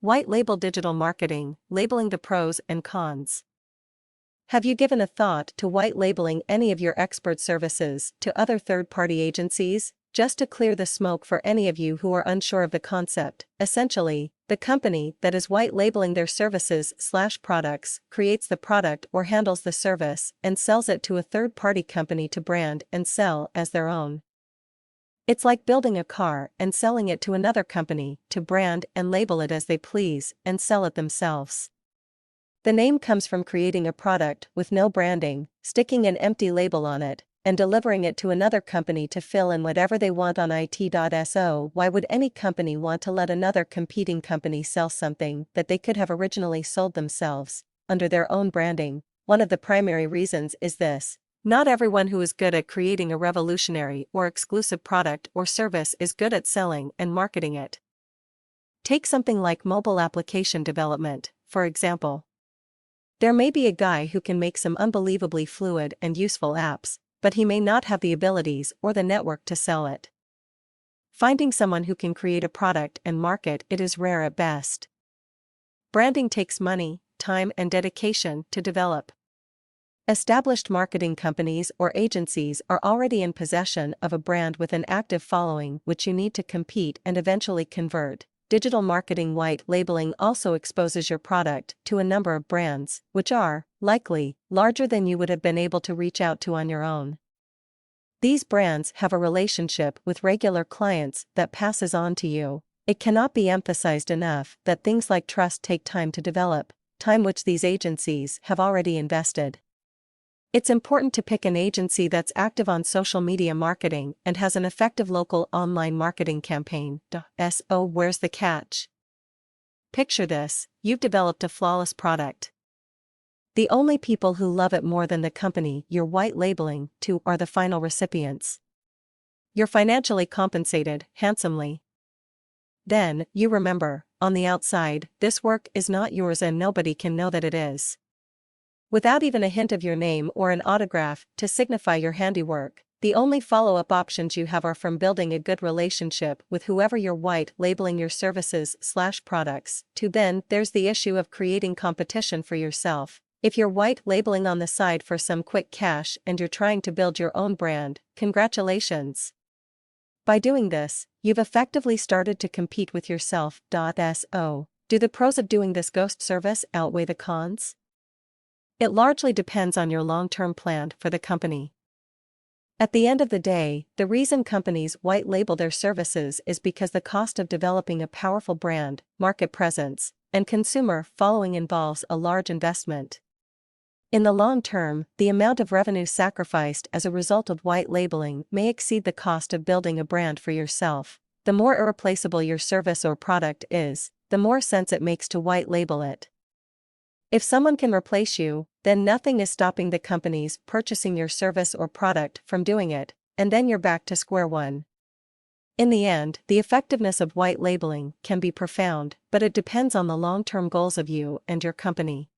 White label digital marketing, labeling the pros and cons. Have you given a thought to white labeling any of your expert services to other third-party agencies? Just to clear the smoke for any of you who are unsure of the concept, essentially, the company that is white labeling their services/products creates the product or handles the service and sells it to a third-party company to brand and sell as their own. It's like building a car and selling it to another company to brand and label it as they please and sell it themselves. The name comes from creating a product with no branding, sticking an empty label on it, and delivering it to another company to fill in whatever they want on it.so. Why would any company want to let another competing company sell something that they could have originally sold themselves, under their own branding? One of the primary reasons is this: not everyone who is good at creating a revolutionary or exclusive product or service is good at selling and marketing it. Take something like mobile application development, for example. There may be a guy who can make some unbelievably fluid and useful apps, but he may not have the abilities or the network to sell it. Finding someone who can create a product and market it is rare at best. Branding takes money, time, and dedication to develop. Established marketing companies or agencies are already in possession of a brand with an active following which you need to compete and eventually convert. Digital marketing white labeling also exposes your product to a number of brands, which are, likely, larger than you would have been able to reach out to on your own. These brands have a relationship with regular clients that passes on to you. It cannot be emphasized enough that things like trust take time to develop, time which these agencies have already invested. It's important to pick an agency that's active on social media marketing and has an effective local online marketing campaign. So where's the catch? Picture this: you've developed a flawless product. The only people who love it more than the company you're white labeling to are the final recipients. You're financially compensated handsomely. Then, you remember, on the outside, this work is not yours and nobody can know that it is. Without even a hint of your name or an autograph to signify your handiwork, the only follow-up options you have are from building a good relationship with whoever you're white labeling your services/products to. Then there's the issue of creating competition for yourself. If you're white labeling on the side for some quick cash and you're trying to build your own brand, congratulations. By doing this, you've effectively started to compete with yourself. So, do the pros of doing this ghost service outweigh the cons? It largely depends on your long-term plan for the company. At the end of the day, the reason companies white label their services is because the cost of developing a powerful brand, market presence, and consumer following involves a large investment. In the long term, the amount of revenue sacrificed as a result of white labeling may exceed the cost of building a brand for yourself. The more irreplaceable your service or product is, the more sense it makes to white label it. If someone can replace you, then nothing is stopping the companies purchasing your service or product from doing it, and then you're back to square one. In the end, the effectiveness of white labeling can be profound, but it depends on the long-term goals of you and your company.